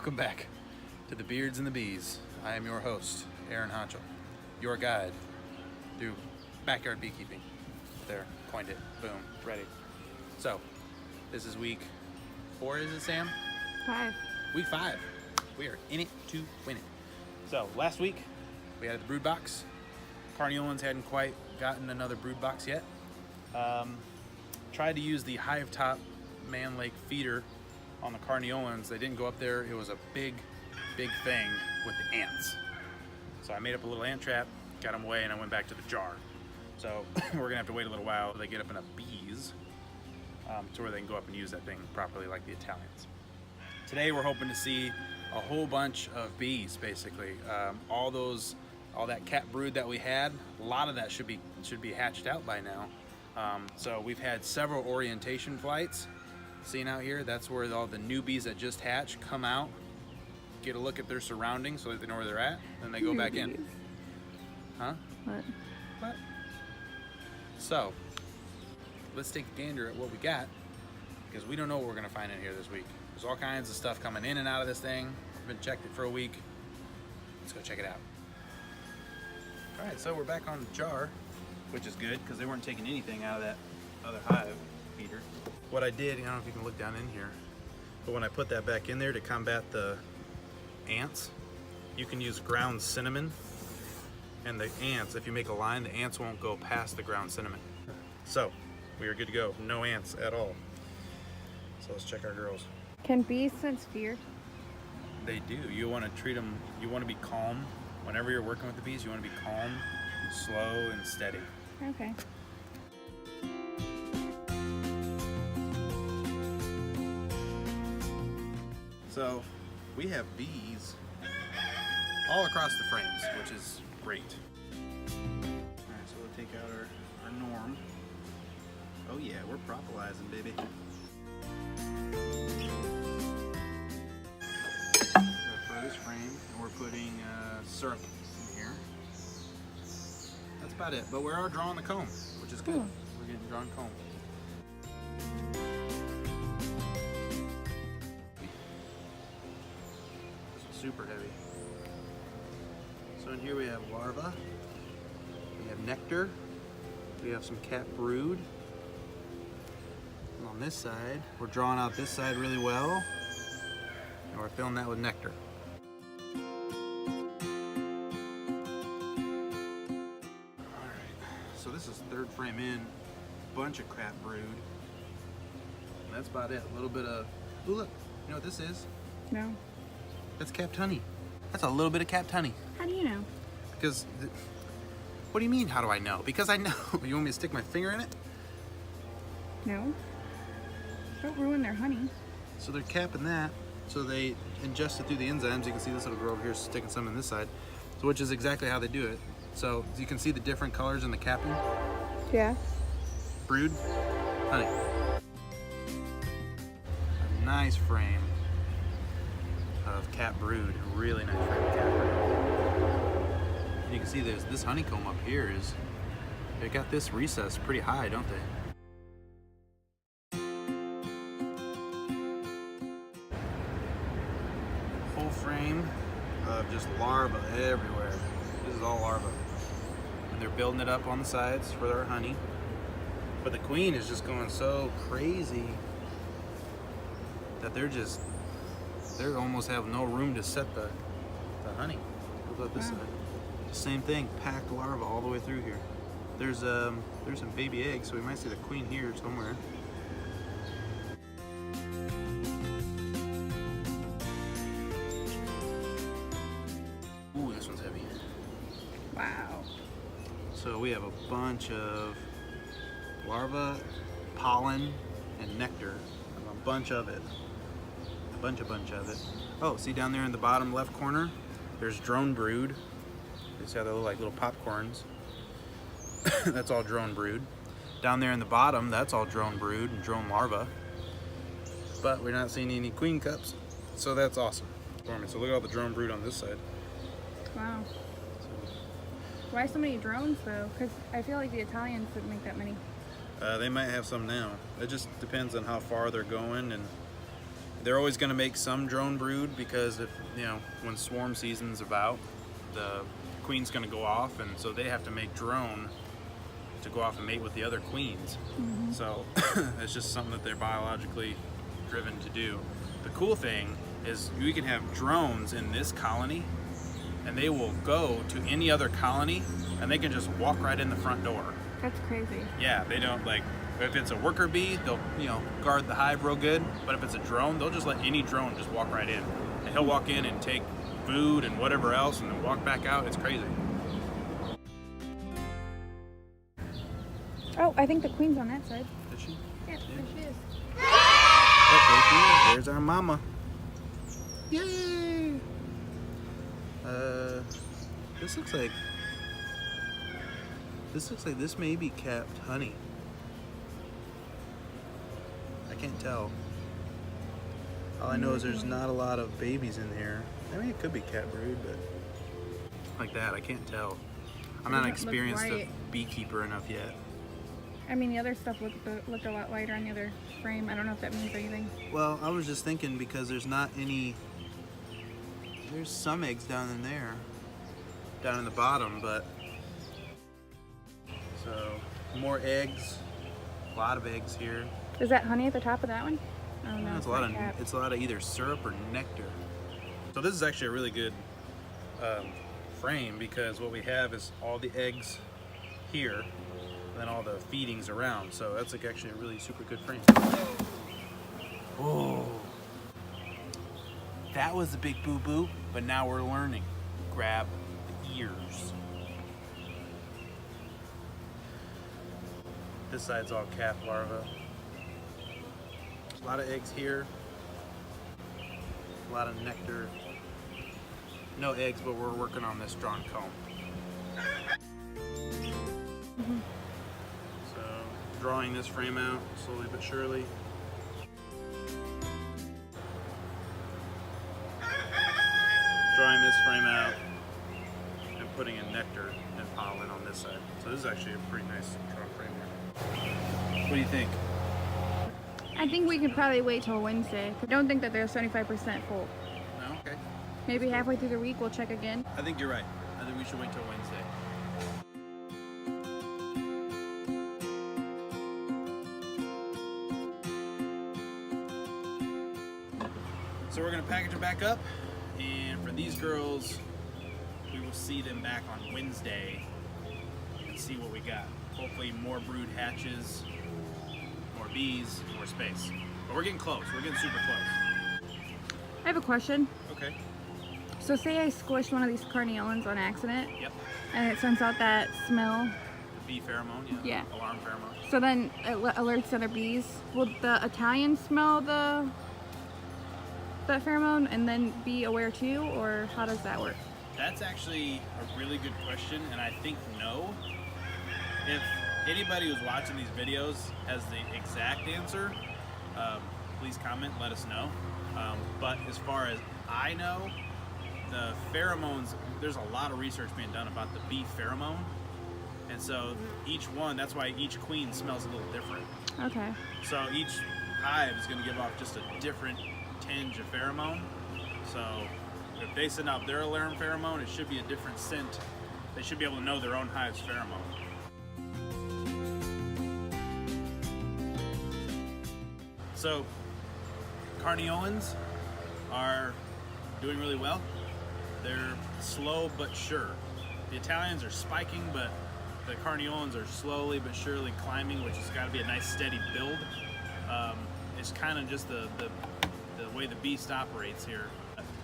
Welcome back to the Beards and the Bees. I am your host, Aaron Honchel, your guide through backyard beekeeping. There, coined it, boom, ready. So, this is week 4, is it, Sam? 5. Week 5. We are in it to win it. So, last week, we had the brood box. Carniolans hadn't quite gotten another brood box yet. Tried to use the Hive top Man Lake feeder on the Carniolans. They didn't go up there. It was a big thing with the ants. So I made up a little ant trap, got them away, and I went back to the jar. So we're gonna have to wait a little while till they get up enough bees to where they can go up and use that thing properly like the Italians. Today we're hoping to see a whole bunch of bees, basically. All that cat brood that we had, a lot of that should be hatched out by now. So we've had several orientation flights. Seen out here, that's where all the newbies that just hatch come out, get a look at their surroundings so that they know where they're at, then they go back in. Huh? What? So, let's take a gander at what we got, because we don't know what we're gonna find in here this week. There's all kinds of stuff coming in and out of this thing. I've been checked it for a week. Let's go check it out. All right, so we're back on the jar, which is good, because they weren't taking anything out of that other hive feeder. What I did, I don't know if you can look down in here, but when I put that back in there to combat the ants, you can use ground cinnamon, and the ants, if you make a line, the ants won't go past the ground cinnamon. So we are good to go. No ants at all. So let's check our girls. Can bees sense fear? They do. You want to treat them, you want to be calm. Whenever you're working with the bees, you want to be calm, slow, and steady. Okay. So we have bees all across the frames, which is great. All right, so we'll take out our norm. Oh yeah, we're propolising, baby. For this frame, and we're putting syrup in here. That's about it, but we are drawing the comb, which is good. We're getting drawn comb. Super heavy. So in here we have larvae, we have nectar, we have some cat brood. And on this side, we're drawing out this side really well, and we're filling that with nectar. Alright, so this is third frame in, bunch of cat brood. And that's about it, a little bit of, ooh look, you know what this is? No. That's capped honey. That's a little bit of capped honey. How do you know? Because, what do you mean, how do I know? Because I know. You want me to stick my finger in it? No. Don't ruin their honey. So they're capping that, so they ingest it through the enzymes. You can see this little girl over here sticking some in this side, so which is exactly how they do it. So you can see the different colors in the capping. Yeah. Brood, honey. A nice frame of cat brood, a really nice frame of cat brood. And you can see this honeycomb up here is, they got this recess pretty high, don't they? Full frame of just larvae everywhere. This is all larvae. And they're building it up on the sides for their honey. But the queen is just going so crazy that they almost have no room to set the honey. What about this side? Same thing, packed larvae all the way through here. There's some baby eggs, so we might see the queen here somewhere. Ooh, this one's heavy. Wow. So we have a bunch of larvae, pollen, and nectar. A bunch of it. A bunch of it. Oh, see down there in the bottom left corner? There's drone brood. They see how they look like little popcorns. That's all drone brood. Down there in the bottom, that's all drone brood and drone larvae. But we're not seeing any queen cups, so that's awesome. So look at all the drone brood on this side. Wow. Why so many drones though? Because I feel like the Italians wouldn't make that many. They might have some now. It just depends on how far they're going, and they're always going to make some drone brood because if, you know, when swarm season's about, the queen's going to go off, and so they have to make drone to go off and mate with the other queens. So it's just something that they're biologically driven to do. The cool thing is we can have drones in this colony, and they will go to any other colony, and they can just walk right in the front door. That's crazy. Yeah, they don't, like, if it's a worker bee, they'll, you know, guard the hive real good. But if it's a drone, they'll just let any drone just walk right in. And he'll walk in and take food and whatever else and then walk back out. It's crazy. Oh, I think the queen's on that side. Is she? Yeah, there she is. Okay, there's our mama. Yay! This looks like this may be capped honey. I can't tell. All I know is there's not a lot of babies in here. I mean, it could be cat brood, but like that, I can't tell. I'm not experienced a beekeeper enough yet. I mean, the other stuff looked a lot lighter on the other frame. I don't know if that means anything. Well, I was just thinking because there's not any. There's some eggs down in there, down in the bottom, but so more eggs, a lot of eggs here. Is that honey at the top of that one? Oh no, It's a lot of either syrup or nectar. So this is actually a really good frame because what we have is all the eggs here, and then all the feedings around. So that's like actually a really super good frame. Oh, that was a big boo-boo, but now we're learning. Grab the ears. This side's all calf larvae. A lot of eggs here, a lot of nectar. No eggs, but we're working on this drawn comb. So, drawing this frame out slowly but surely. Drawing this frame out and putting in nectar and pollen on this side. So this is actually a pretty nice drawn frame here. What do you think? I think we could probably wait till Wednesday. I don't think that they're 75% full. No? Okay. Maybe halfway through the week we'll check again. I think you're right. I think we should wait till Wednesday. So we're gonna package them back up, and for these girls, we will see them back on Wednesday and see what we got. Hopefully more brood hatches, more bees, more space. But we're getting close. We're getting super close. I have a question. Okay. So say I squished one of these carniolan's on accident. Yep. And it sends out that smell. The bee pheromone, Yeah. Alarm pheromone. So then it alerts other bees. Will the Italians smell that pheromone and then be aware too, or how does that work? That's actually a really good question, and I think no. If anybody who's watching these videos has the exact answer, please comment, let us know. But as far as I know, the pheromones, there's a lot of research being done about the bee pheromone. And so each one, that's why each queen smells a little different. Okay. So each hive is going to give off just a different tinge of pheromone. So if they send out their alarm pheromone, it should be a different scent. They should be able to know their own hive's pheromone. So carniolans are doing really well. They're slow but sure. The Italians are spiking, but the carniolans are slowly but surely climbing, which has got to be a nice steady build. It's kind of just the way the beast operates here.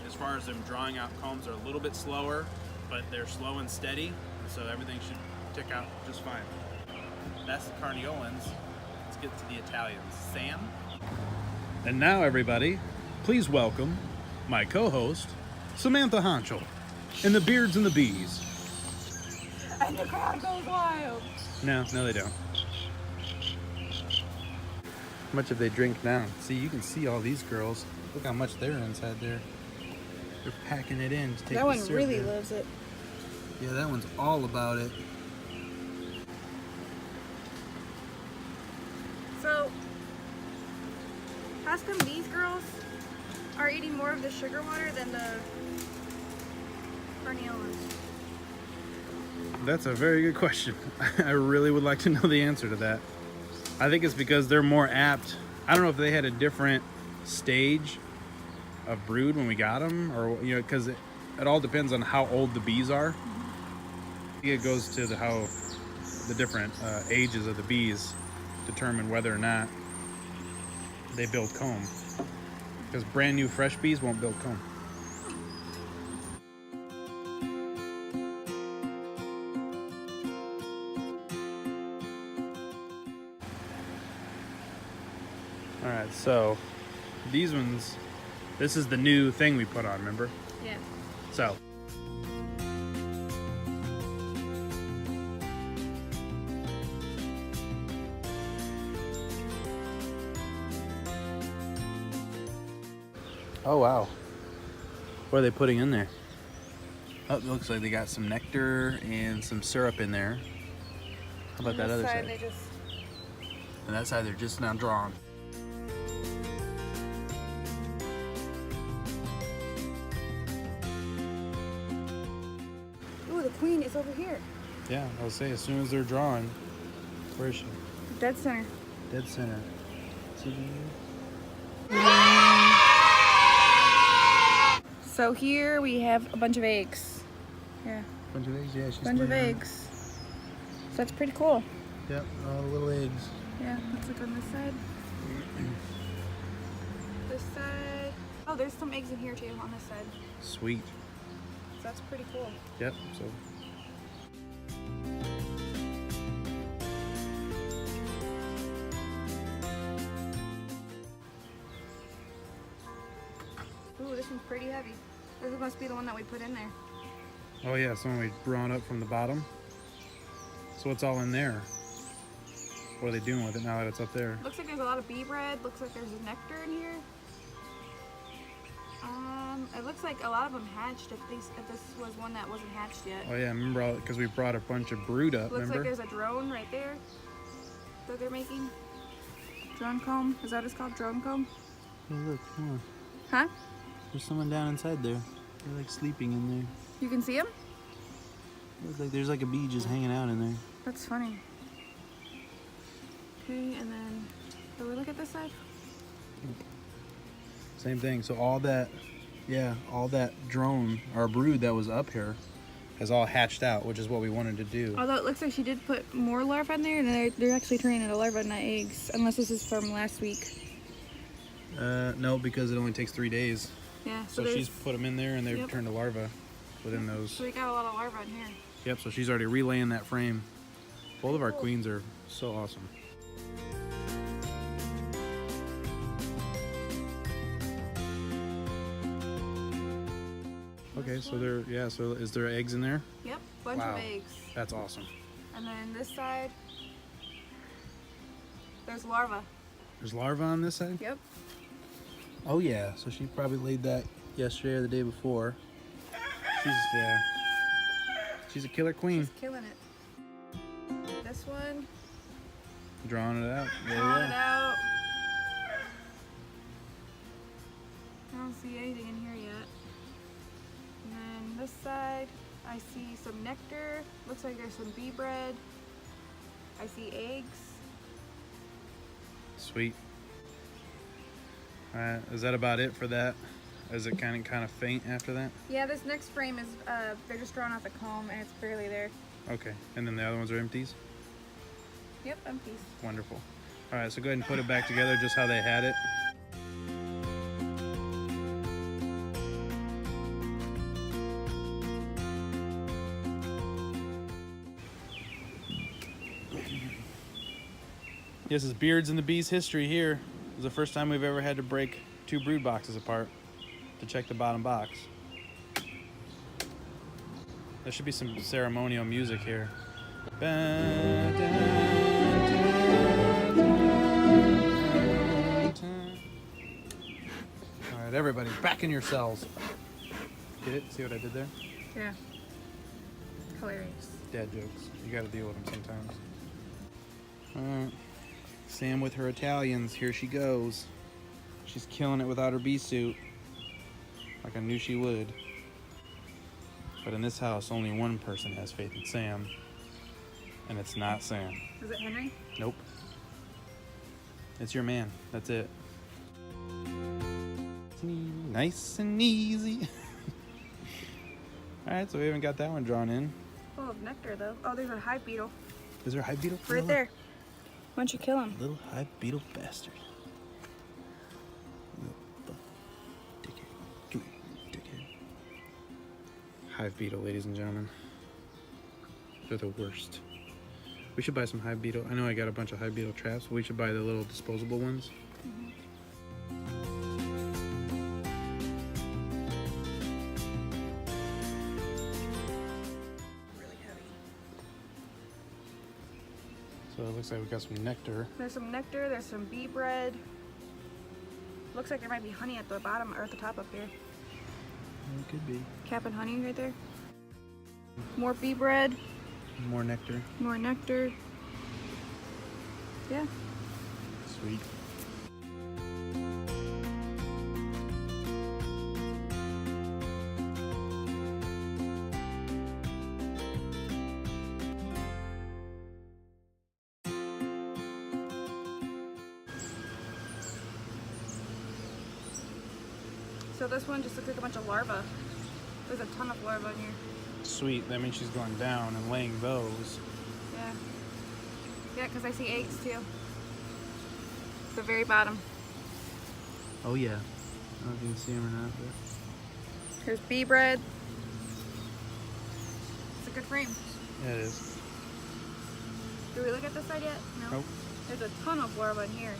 As far as them drawing out combs, are a little bit slower, but they're slow and steady, so everything should tick out just fine. That's the carniolans. Let's get to the Italians. Sam? And now, everybody, please welcome my co-host, Samantha Honchel, and the Beards and the Bees. And the crowd goes wild. No, they don't. How much have they drank now? See, you can see all these girls. Look how much they're inside there. They're packing it in to take That one syrup really in. loves it. Yeah, that one's all about it. So, how come these girls are eating more of the sugar water than the Carniolas? That's a very good question. I really would like to know the answer to that. I think it's because they're more apt. I don't know if they had a different stage of brood when we got them, or because it all depends on how old the bees are. It goes to how the different ages of the bees determine whether or not they build comb. Because brand new fresh bees won't build comb. All right, so these ones, this is the new thing we put on, remember? Yeah. So. Oh, wow. What are they putting in there? Oh, it looks like they got some nectar and some syrup in there. How about that other side? And that side they're just now drawing. Ooh, the queen is over here. Yeah, I was saying, as soon as they're drawing, where is she? Dead center. Dead center. See? So here we have a bunch of eggs. Yeah. Bunch of eggs, yeah. She's Bunch of eggs. So that's pretty cool. Yep, all the little eggs. Yeah, let's look on this side. This side. Oh, there's some eggs in here too on this side. Sweet. So that's pretty cool. Yep, so. Ooh, this one's pretty heavy. This must be the one that we put in there. Oh yeah, it's the one we brought up from the bottom. So what's all in there? What are they doing with it now that it's up there? Looks like there's a lot of bee bread. Looks like there's a nectar in here. It looks like a lot of them hatched if this was one that wasn't hatched yet. Oh yeah, remember, because we brought a bunch of brood up, Looks remember? like there's a drone right there that they're making. Drone comb? Is that what it's called? Drone comb? Hey look, come on. Huh? There's someone down inside there. They're like sleeping in there. You can see them? Looks like there's like a bee just hanging out in there. That's funny. Okay, and then, do we look at this side? Same thing. So all that, all that drone or brood that was up here has all hatched out, which is what we wanted to do. Although it looks like she did put more larvae in there, and they're actually turning into larvae, not eggs. Unless this is from last week. No, because it only takes 3 days. Yeah. So she's put them in there, and they've turned to larvae within those. So we got a lot of larvae in here. Yep. So she's already relaying that frame. Both of our queens are so awesome. Okay, so so is there eggs in there? Yep, bunch of eggs. That's awesome. And then this side, there's larvae. There's larvae on this side? Yep. Oh yeah, so she probably laid that yesterday or the day before. She's a killer queen. She's killing it. This one. Drawing it out. Drawing it out. I don't see anything in here yet. And then this side, I see some nectar. Looks like there's some bee bread. I see eggs. Sweet. Alright, is that about it for that? Is it kind of faint after that? Yeah, this next frame is, they're just drawing out the comb and it's barely there. Okay, and then the other ones are empties? Yep, empties. Wonderful. Alright, so go ahead and put it back together just how they had it. This is Beards and the Bees history here. This is the first time we've ever had to break 2 brood boxes apart to check the bottom box. There should be some ceremonial music here. Alright, everybody, back in your cells. Get it? See what I did there? Yeah. Hilarious. Dad jokes. You gotta deal with them sometimes. Alright. Sam with her Italians. Here she goes. She's killing it without her bee suit. like I knew she would. But in this house, only one person has faith in Sam, and it's not Sam. Is it Henry? Nope. It's your man. That's it. Nice and easy. All right, so we haven't got that one drawn in. Full of nectar, though. Oh, there's a hive beetle. Is there a hive beetle? Right there. Why don't you kill him? Little hive beetle bastard. Dickhead. Come here, dickhead. Hive beetle, ladies and gentlemen. They're the worst. We should buy some hive beetle. I know I got a bunch of hive beetle traps, but we should buy the little disposable ones. Mm-hmm. Really heavy. So it looks like we got some nectar. There's some nectar, there's some bee bread. Looks like there might be honey at the bottom or at the top up here. It could be. Cap and honey right there. More bee bread. More nectar. More nectar. Yeah. Sweet. So this one just looks like a bunch of larvae. There's a ton of larvae in here. Sweet. That means she's going down and laying those. Yeah. Yeah, because I see eggs too. The very bottom. Oh yeah. I don't know if you can see them or not, but Here's bee bread. It's a good frame. yeah, it is. Did we look at this side yet? No. Nope. There's a ton of larvae in here.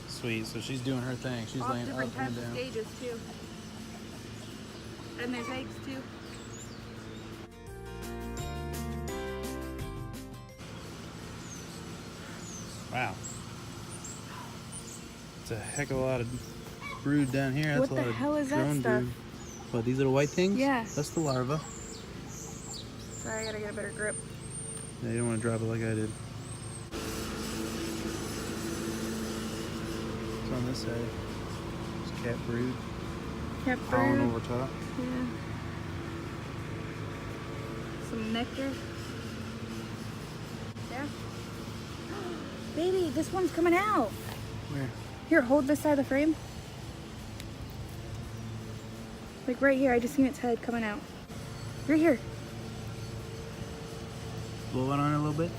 Sweet. So she's doing her thing. She's All laying up different and types of down. stages too. And there's eggs too. Wow. It's a heck of a lot of brood down here. That's What a the lot of hell is that drone stuff? brood. What, these little white things? Yeah. That's the larva. Sorry, I gotta get a better grip. Yeah, you don't want to drop it like I did. It's on this side. It's cat brood. Cat Pollen brood. over top. Yeah. Some nectar. Yeah. Baby, this one's coming out. Where? Here, hold this side of the frame. Like right here, I just seen its head coming out. Right here. Blow it on it a little bit.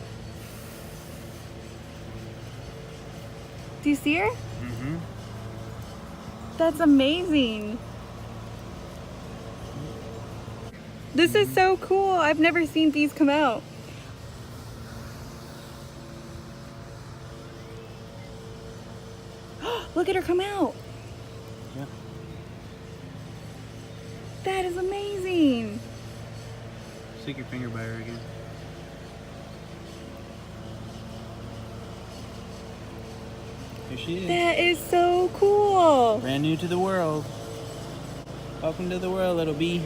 Do you see her? Mm-hmm. That's amazing. This is so cool. I've never seen bees come out. Look at her come out. Yeah. That is amazing. Stick your finger by her again. Here she is. That is so cool. Brand new to the world. Welcome to the world, little bee.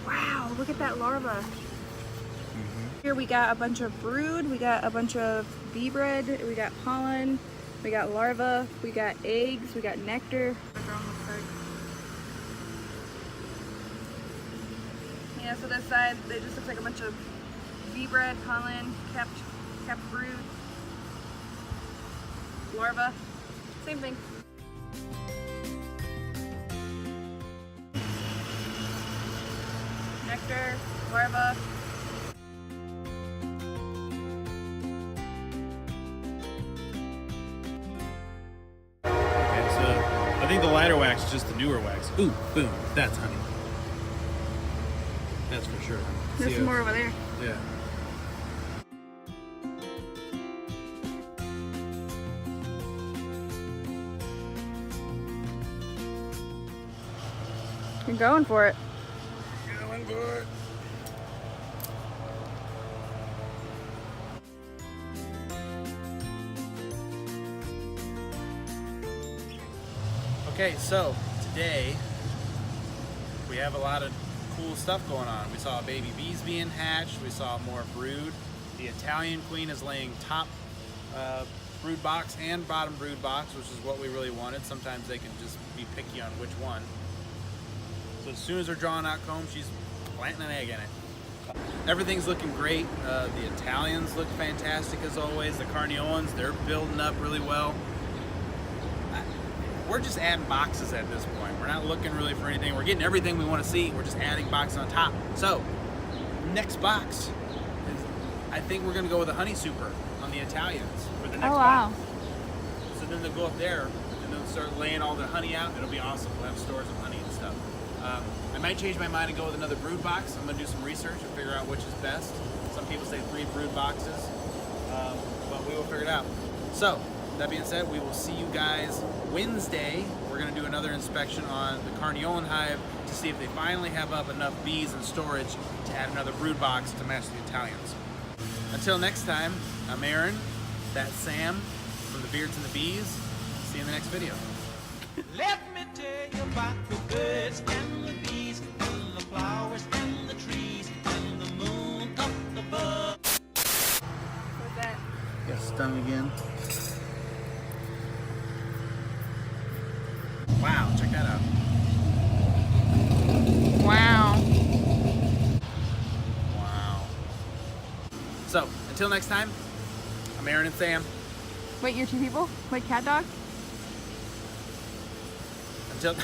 Wow, look at that larva. Here we got a bunch of brood, we got a bunch of bee bread, we got pollen, we got larvae, we got eggs, we got nectar. Yeah, so this side, it just looks like a bunch of bee bread, pollen, kept brood, larvae, same thing. Nectar, larvae. Okay, so I think the lighter wax is just the newer wax. Ooh, boom, that's honey. That's for sure. There's See some it? more over there. Yeah. You're going for it. Going for it. Okay, so today we have a lot of cool stuff going on. We saw baby bees being hatched. We saw more brood. The Italian queen is laying top brood box and bottom brood box, which is what we really wanted. Sometimes they can just be picky on which one. So as soon as they're drawing out comb, she's planting an egg in it. Everything's looking great. The Italians look fantastic as always. The Carnioans, they're building up really well. We're just adding boxes at this point. We're not looking really for anything. We're getting everything we want to see. We're just adding boxes on top. So, next box is, I think we're gonna go with a honey super on the Italians for the next box. So then they'll go up there and they'll start laying all the honey out. It'll be awesome. We'll have stores of honey and stuff. I might change my mind and go with another brood box. I'm gonna do some research and figure out which is best. Some people say 3 brood boxes, but we will figure it out. So, that being said, we will see you guys Wednesday. We're going to do another inspection on the Carniolan hive to see if they finally have up enough bees in storage to add another brood box to match the Italians. Until next time, I'm Aaron, that's Sam from the Beards and the Bees. See you in the next video. Let me tell you about the birds and the bees and the flowers and the trees and the moon up above. What's that? Got stung again. Wow, check that out. Wow. Wow. So, until next time, I'm Aaron and Sam. Wait, you're 2 people? Like cat dog? Until